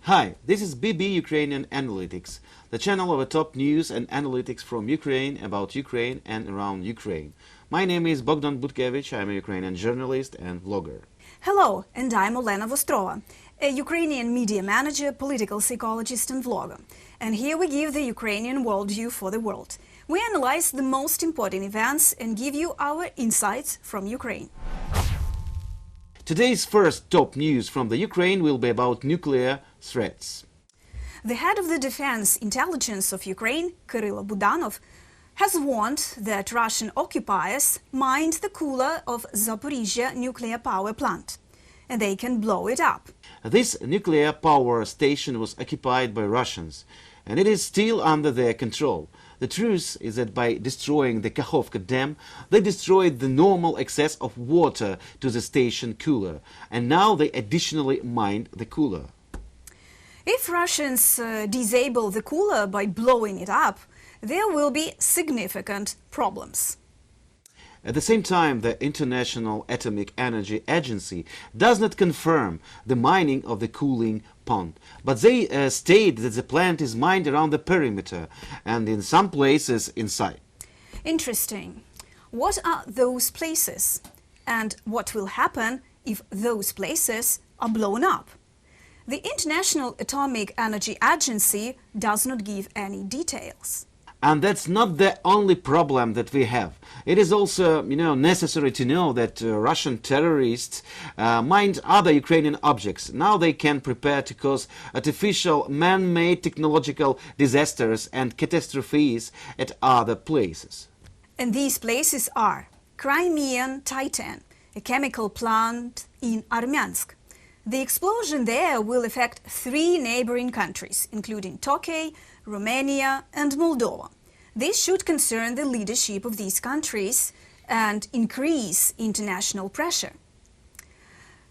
Hi, this is BBUA Analytics, the channel of the top news and analytics from Ukraine about Ukraine and around Ukraine. My name is Bogdan Butkevych. I'm a Ukrainian journalist and vlogger. Hello, and I'm Olena Vostrova, a Ukrainian media manager, political psychologist and vlogger. And here we give the Ukrainian worldview for the world. We analyze the most important events and give you our insights from Ukraine. Today's first top news from the Ukraine will be about nuclear threats. The head of the Defense Intelligence of Ukraine, Bogdan, has warned that Russian occupiers mined the cooler of Zaporizhzhia Nuclear Power Plant, and they can blow it up. This nuclear power station was occupied by Russians, and it is still under their control. The truth is that by destroying the Kakhovka Dam, they destroyed the normal access of water to the station cooler, and now they additionally mined the cooler. If Russians disable the cooler by blowing it up, there will be significant problems. At the same time, the International Atomic Energy Agency does not confirm the mining of the cooling pond, but they state that the plant is mined around the perimeter and in some places inside. Interesting. What are those places? And what will happen if those places are blown up? The International Atomic Energy Agency does not give any details. And that's not the only problem that we have. It is also, necessary to know that Russian terrorists mined other Ukrainian objects. Now they can prepare to cause artificial man-made technological disasters and catastrophes at other places. And these places are Crimean Titan, a chemical plant in Armyansk. The explosion there will affect 3 neighboring countries, including Turkey, Romania and Moldova. This should concern the leadership of these countries and increase international pressure.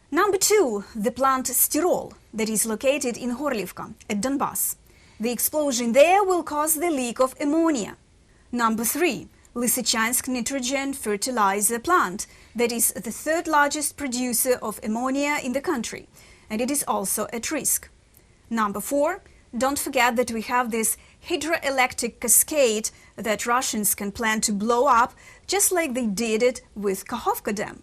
Number 2, the plant Styrol, that is located in Horlivka at Donbass. The explosion there will cause the leak of ammonia. Number 3, Lysychansk nitrogen fertilizer plant, that is the 3rd largest producer of ammonia in the country, and it is also at risk. Number 4, don't forget that we have this hydroelectric cascade that Russians can plan to blow up, just like they did it with Kakhovka Dam.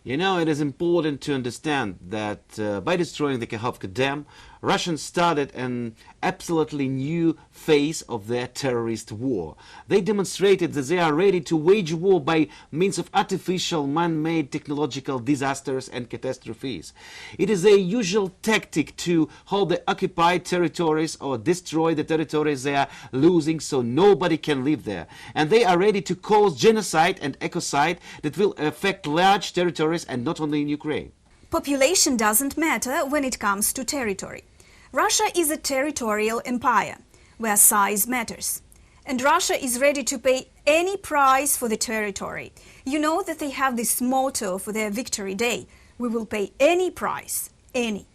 It is important to understand that by destroying the Kakhovka Dam, Russians started an absolutely new phase of their terrorist war. They demonstrated that they are ready to wage war by means of artificial man-made technological disasters and catastrophes. It is a usual tactic to hold the occupied territories or destroy the territories they are losing so nobody can live there. And they are ready to cause genocide and ecocide that will affect large territories and not only in Ukraine. Population doesn't matter when it comes to territory. Russia is a territorial empire, where size matters. And Russia is ready to pay any price for the territory. You know that they have this motto for their Victory Day: we will pay any price, any.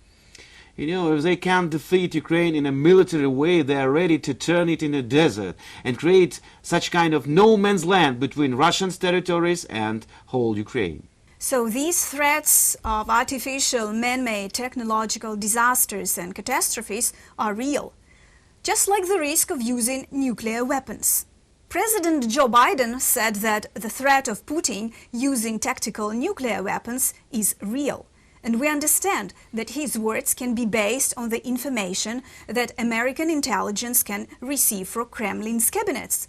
If they can't defeat Ukraine in a military way, they are ready to turn it into a desert and create such kind of no man's land between Russia's territories and whole Ukraine. So these threats of artificial man-made technological disasters and catastrophes are real, just like the risk of using nuclear weapons. President Joe Biden said that the threat of Putin using tactical nuclear weapons is real. And we understand that his words can be based on the information that American intelligence can receive from Kremlin's cabinets.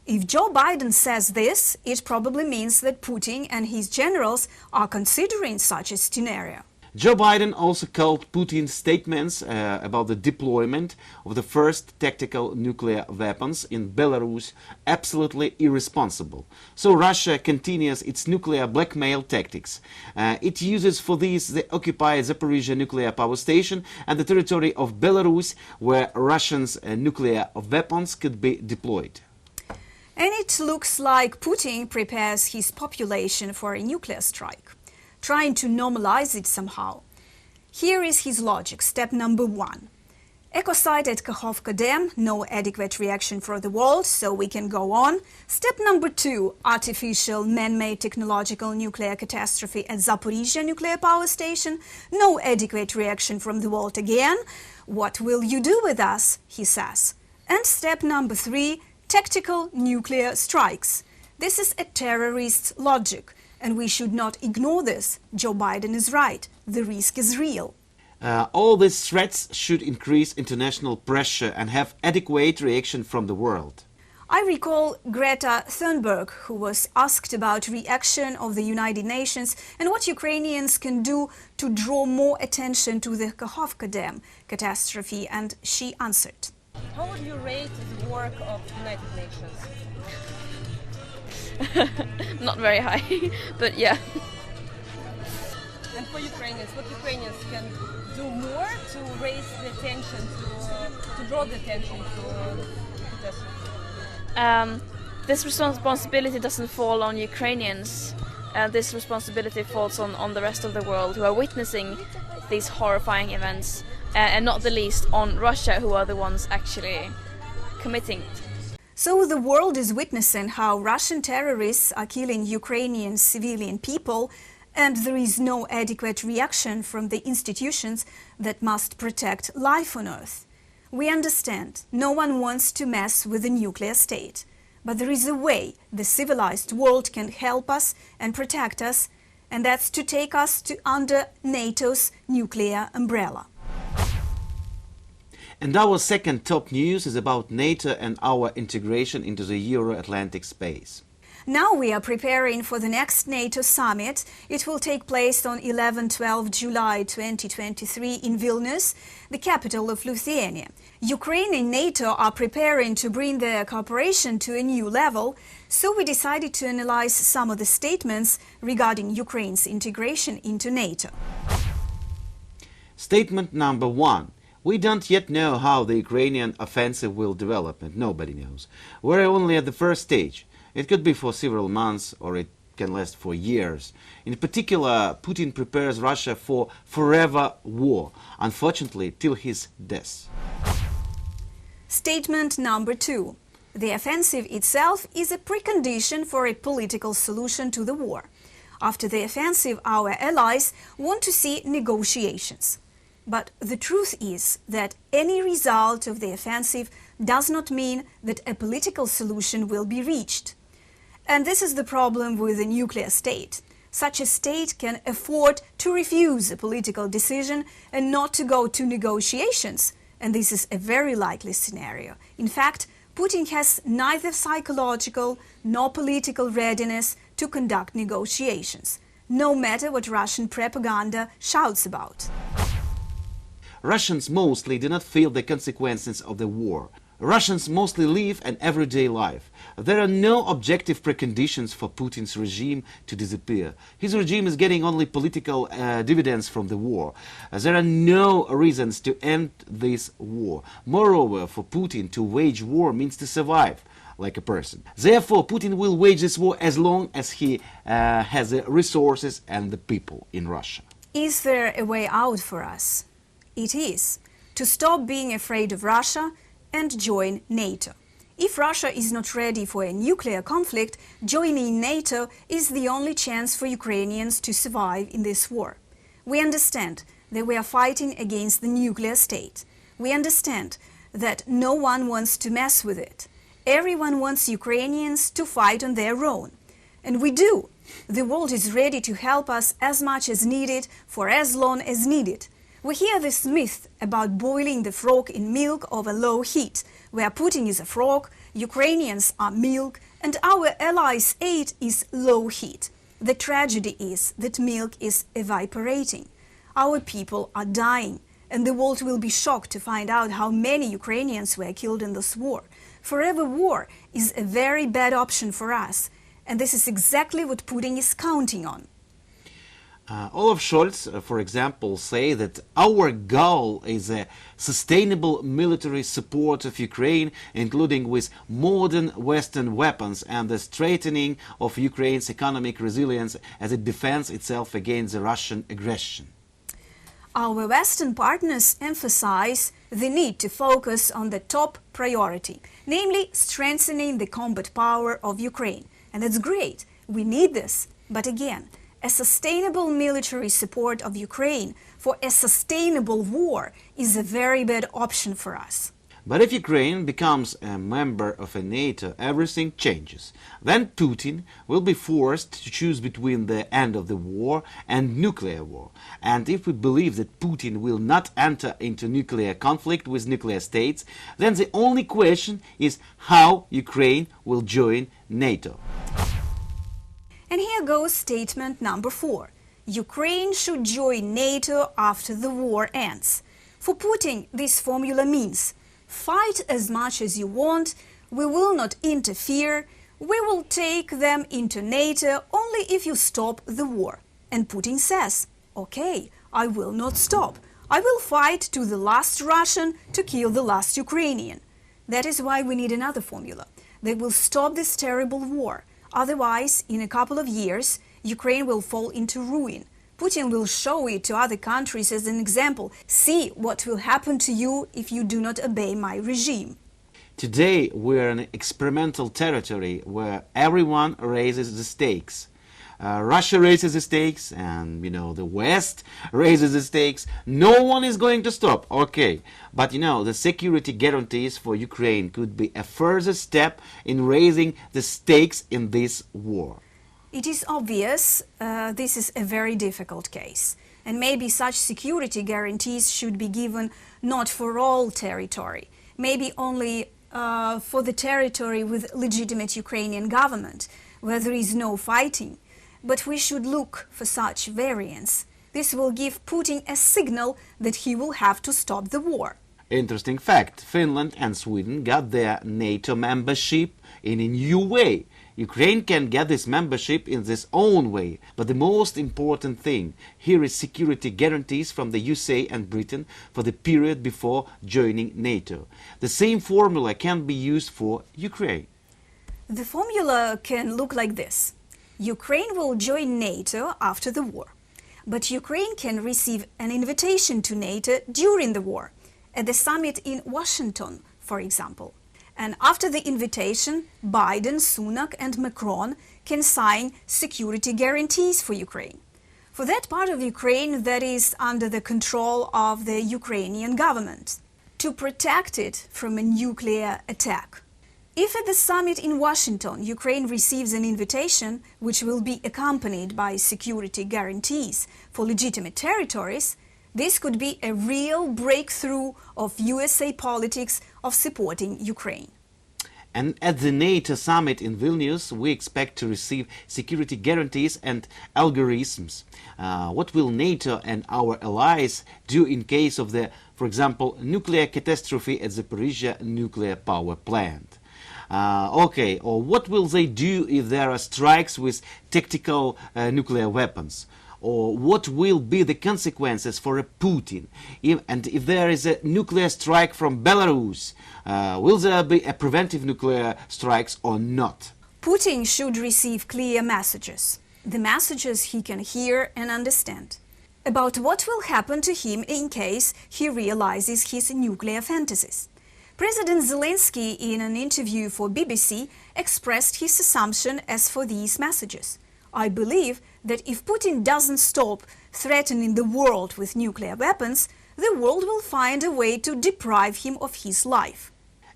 If Joe Biden says this, it probably means that Putin and his generals are considering such a scenario. Joe Biden also called Putin's statements about the deployment of the first tactical nuclear weapons in Belarus absolutely irresponsible. So Russia continues its nuclear blackmail tactics. It uses for these the occupied Zaporizhzhia Nuclear Power Station and the territory of Belarus, where Russians' nuclear weapons could be deployed. And it looks like Putin prepares his population for a nuclear strike, trying to normalize it somehow. Here is his logic. Step number 1. Ecocide at Kakhovka Dam, no adequate reaction for the world, so we can go on. Step number 2, artificial man-made technological nuclear catastrophe at Zaporizhzhia Nuclear Power Station, no adequate reaction from the world again. What will you do with us, he says. And step number 3, tactical nuclear strikes. This is a terrorist's logic, and we should not ignore this. Joe Biden is right. The risk is real. All these threats should increase international pressure and have adequate reaction from the world. I recall Greta Thunberg, who was asked about reaction of the United Nations and what Ukrainians can do to draw more attention to the Kakhovka Dam catastrophe, and she answered. How would you rate the work of United Nations? Not very high, but yeah. And for Ukrainians, what Ukrainians can do more to raise the attention, to draw the attention to the catastrophe? This responsibility doesn't fall on Ukrainians. This responsibility falls on the rest of the world who are witnessing these horrifying events, and not the least on Russia, who are the ones actually committing it. So the world is witnessing how Russian terrorists are killing Ukrainian civilian people, and there is no adequate reaction from the institutions that must protect life on Earth. We understand no one wants to mess with the nuclear state, but there is a way the civilized world can help us and protect us, and that's to take us under NATO's nuclear umbrella. And our second top news is about NATO and our integration into the Euro-Atlantic space. Now we are preparing for the next NATO summit. It will take place on 11-12 July 2023 in Vilnius, the capital of Lithuania. Ukraine and NATO are preparing to bring their cooperation to a new level, so we decided to analyze some of the statements regarding Ukraine's integration into NATO. Statement number 1. We don't yet know how the Ukrainian offensive will develop, and nobody knows. We're only at the first stage. It could be for several months, or it can last for years. In particular, Putin prepares Russia for forever war, unfortunately, till his death. Statement number 2. The offensive itself is a precondition for a political solution to the war. After the offensive, our allies want to see negotiations. But the truth is that any result of the offensive does not mean that a political solution will be reached. And this is the problem with a nuclear state. Such a state can afford to refuse a political decision and not to go to negotiations. And this is a very likely scenario. In fact, Putin has neither psychological nor political readiness to conduct negotiations, no matter what Russian propaganda shouts about. Russians mostly do not feel the consequences of the war. Russians mostly live an everyday life. There are no objective preconditions for Putin's regime to disappear. His regime is getting only political dividends from the war. There are no reasons to end this war. Moreover, for Putin to wage war means to survive like a person. Therefore, Putin will wage this war as long as he has the resources and the people in Russia. Is there a way out for us? It is to stop being afraid of Russia and join NATO. If Russia is not ready for a nuclear conflict, joining NATO is the only chance for Ukrainians to survive in this war. We understand that we are fighting against the nuclear state. We understand that no one wants to mess with it. Everyone wants Ukrainians to fight on their own. And we do. The world is ready to help us as much as needed for as long as needed. We hear this myth about boiling the frog in milk over low heat, where Putin is a frog, Ukrainians are milk, and our allies' aid is low heat. The tragedy is that milk is evaporating. Our people are dying, and the world will be shocked to find out how many Ukrainians were killed in this war. Forever war is a very bad option for us, and this is exactly what Putin is counting on. Olaf Scholz, for example, say that our goal is a sustainable military support of Ukraine, including with modern Western weapons and the strengthening of Ukraine's economic resilience as it defends itself against the Russian aggression. Our Western partners emphasize the need to focus on the top priority, namely strengthening the combat power of Ukraine. And that's great. We need this. But again, a sustainable military support of Ukraine for a sustainable war is a very bad option for us. But if Ukraine becomes a member of a NATO, everything changes. Then Putin will be forced to choose between the end of the war and nuclear war. And if we believe that Putin will not enter into nuclear conflict with nuclear states, then the only question is how Ukraine will join NATO. And here goes statement number 4. Ukraine should join NATO after the war ends. For Putin, this formula means fight as much as you want, we will not interfere, we will take them into NATO only if you stop the war. And Putin says, okay, I will not stop. I will fight to the last Russian to kill the last Ukrainian. That is why we need another formula. They will stop this terrible war. Otherwise, in a couple of years, Ukraine will fall into ruin. Putin will show it to other countries as an example. See what will happen to you if you do not obey my regime. Today we're in experimental territory where everyone raises the stakes. Russia raises the stakes and, the West raises the stakes. No one is going to stop, okay. But, the security guarantees for Ukraine could be a further step in raising the stakes in this war. It is obvious this is a very difficult case, and maybe such security guarantees should be given not for all territory, maybe only for the territory with legitimate Ukrainian government, where there is no fighting. But we should look for such variants. This will give Putin a signal that he will have to stop the war. Interesting fact, Finland and Sweden got their NATO membership in a new way. Ukraine can get this membership in its own way, but the most important thing here is security guarantees from the USA and Britain for the period before joining NATO. The same formula can be used for Ukraine. The formula can look like this. Ukraine will join NATO after the war, but Ukraine can receive an invitation to NATO during the war, at the summit in Washington, for example. And after the invitation, Biden, Sunak and Macron can sign security guarantees for Ukraine. For that part of Ukraine that is under the control of the Ukrainian government, to protect it from a nuclear attack. If at the summit in Washington, Ukraine receives an invitation which will be accompanied by security guarantees for legitimate territories, this could be a real breakthrough of USA politics of supporting Ukraine. And at the NATO summit in Vilnius, we expect to receive security guarantees and algorithms. What will NATO and our allies do in case of the, for example, nuclear catastrophe at Zaporizhzhia Nuclear Power Plant? Or what will they do if there are strikes with tactical nuclear weapons? Or what will be the consequences for Putin? If there is a nuclear strike from Belarus, will there be a preventive nuclear strikes or not? Putin should receive clear messages, the messages he can hear and understand, about what will happen to him in case he realizes his nuclear fantasies. President Zelensky, in an interview for BBC, expressed his assumption as for these messages. I believe that if Putin doesn't stop threatening the world with nuclear weapons, the world will find a way to deprive him of his life.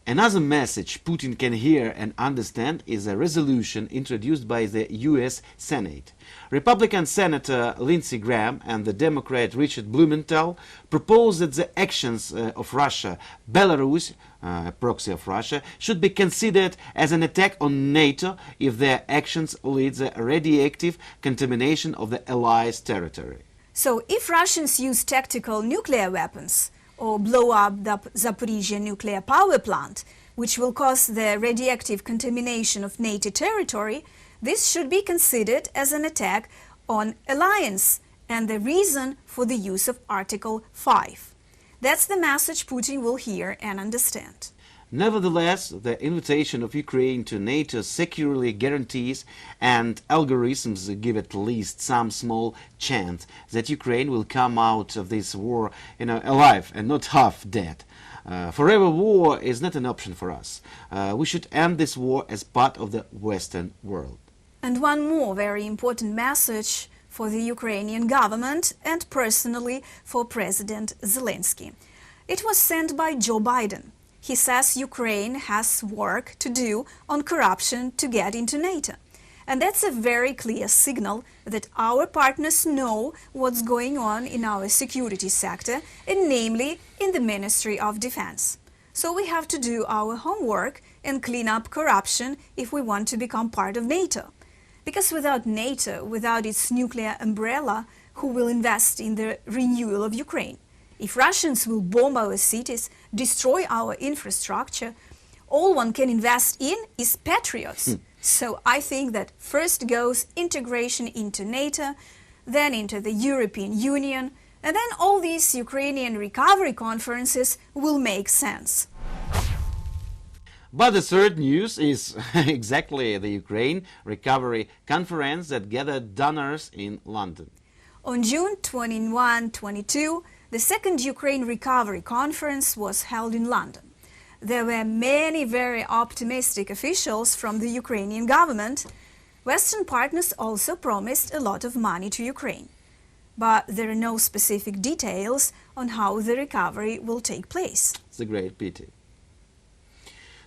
Another message Putin can hear and understand is a resolution introduced by the US Senate. Republican Senator Lindsey Graham and the Democrat Richard Blumenthal proposed that the actions of Russia, Belarus, a proxy of Russia, should be considered as an attack on NATO if their actions lead to radioactive contamination of the allies' territory. So if Russians use tactical nuclear weapons, or blow up the Zaporizhzhia Nuclear Power Plant, which will cause the radioactive contamination of NATO territory, this should be considered as an attack on alliance and the reason for the use of Article 5. That's the message Putin will hear and understand. Nevertheless, the invitation of Ukraine to NATO securely guarantees and algorithms give at least some small chance that Ukraine will come out of this war, alive and not half dead. Forever war is not an option for us. We should end this war as part of the Western world. And one more very important message for the Ukrainian government and personally for President Zelensky. It was sent by Joe Biden. He says Ukraine has work to do on corruption to get into NATO. And that's a very clear signal that our partners know what's going on in our security sector, and namely in the Ministry of Defense. So we have to do our homework and clean up corruption if we want to become part of NATO. Because without NATO, without its nuclear umbrella, who will invest in the renewal of Ukraine? If Russians will bomb our cities, destroy our infrastructure, all one can invest in is patriots. So I think that first goes integration into NATO, then into the European Union, and then all these Ukrainian recovery conferences will make sense. But the third news is exactly the Ukraine Recovery Conference that gathered donors in London. On June 21-22, the second Ukraine Recovery Conference was held in London. There were many very optimistic officials from the Ukrainian government. Western partners also promised a lot of money to Ukraine. But there are no specific details on how the recovery will take place. It's a great pity.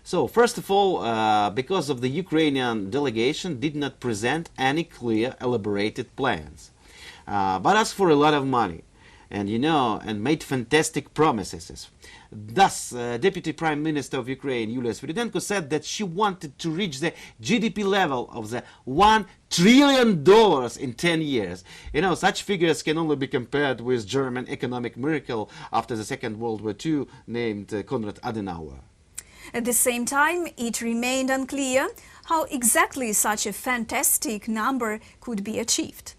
So, first of all, because of the Ukrainian delegation did not present any clear, elaborated plans, but asked for a lot of money, and made fantastic promises. Thus, Deputy Prime Minister of Ukraine, Yulia Sviridenko, said that she wanted to reach the GDP level of the $1 trillion in 10 years. Such figures can only be compared with German economic miracle after the Second World War II, named Konrad Adenauer. At the same time, it remained unclear how exactly such a fantastic number could be achieved.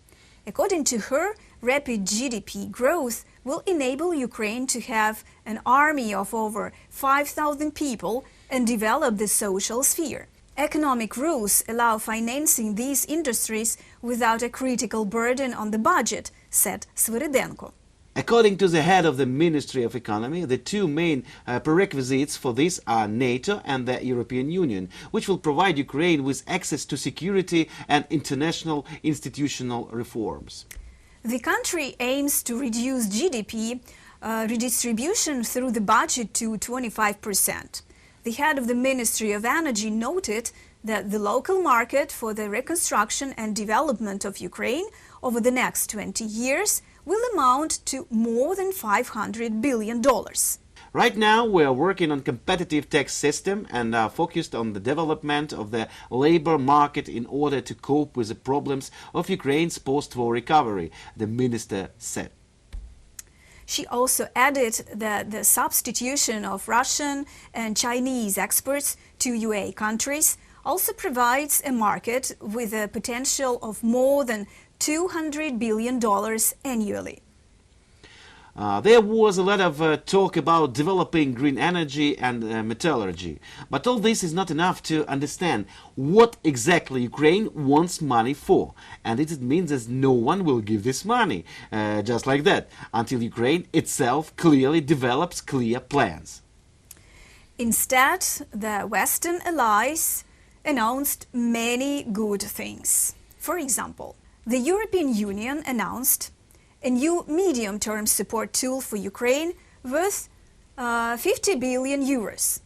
According to her, rapid GDP growth will enable Ukraine to have an army of over 5,000 people and develop the social sphere. Economic rules allow financing these industries without a critical burden on the budget, said Sviridenko. According to the head of the Ministry of Economy, the two main prerequisites for this are NATO and the European Union, which will provide Ukraine with access to security and international institutional reforms. The country aims to reduce GDP redistribution through the budget to 25%. The head of the Ministry of Energy noted that the local market for the reconstruction and development of Ukraine over the next 20 years will amount to more than $500 billion. Right now, we are working on competitive tax system and are focused on the development of the labor market in order to cope with the problems of Ukraine's post-war recovery, the minister said. She also added that the substitution of Russian and Chinese exports to UA countries also provides a market with a potential of more than $200 billion annually. There was a lot of talk about developing green energy and metallurgy, but all this is not enough to understand what exactly Ukraine wants money for, and it means that no one will give this money just like that until Ukraine itself clearly develops clear plans. Instead, the Western allies announced many good things. For example, the European Union announced a new medium-term support tool for Ukraine worth 50 billion euros.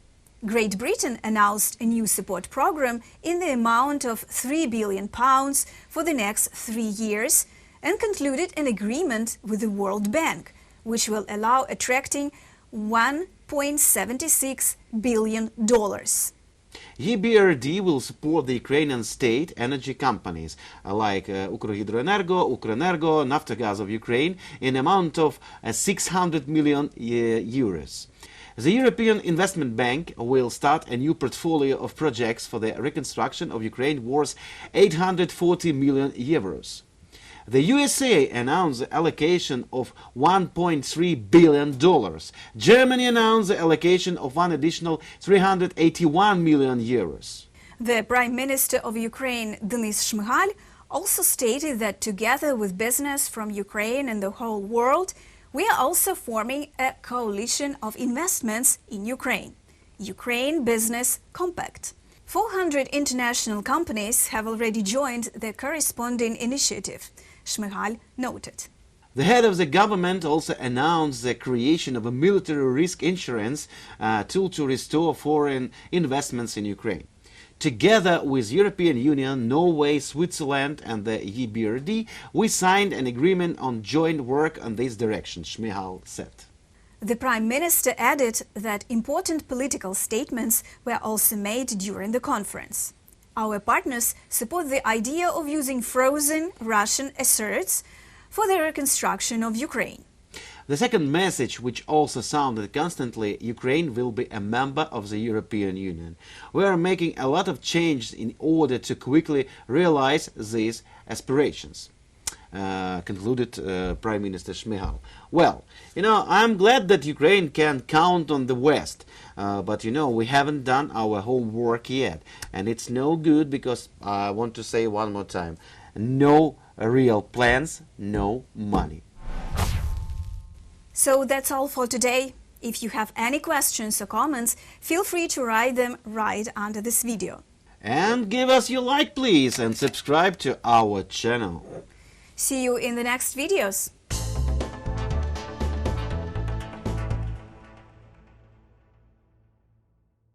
Great Britain announced a new support program in the amount of £3 billion for the next 3 years and concluded an agreement with the World Bank, which will allow attracting $1.76 billion. EBRD will support the Ukrainian state energy companies like Ukrohydroenergo, Ukrenergo, Naftogaz of Ukraine in amount of 600 million euros. The European Investment Bank will start a new portfolio of projects for the reconstruction of Ukraine worth 840 million euros. The USA announced the allocation of $1.3 billion. Germany announced the allocation of an additional 381 million euros. The Prime Minister of Ukraine, Denis Shmyhal, also stated that together with business from Ukraine and the whole world, we are also forming a coalition of investments in Ukraine, Ukraine Business Compact. 400 international companies have already joined the corresponding initiative, Shmyhal noted. The head of the government also announced the creation of a military risk insurance tool to restore foreign investments in Ukraine. Together with European Union, Norway, Switzerland and the EBRD, we signed an agreement on joint work on this direction, Shmyhal said. The Prime Minister added that important political statements were also made during the conference. Our partners support the idea of using frozen Russian assets for the reconstruction of Ukraine. The second message, which also sounded constantly, Ukraine will be a member of the European Union. We are making a lot of changes in order to quickly realize these aspirations, concluded Prime Minister Shmyhal. Well, I'm glad that Ukraine can count on the West, but we haven't done our homework yet. And it's no good because, I want to say one more time, no real plans, no money. So that's all for today. If you have any questions or comments, feel free to write them right under this video. And give us your like, please, and subscribe to our channel. See you in the next videos.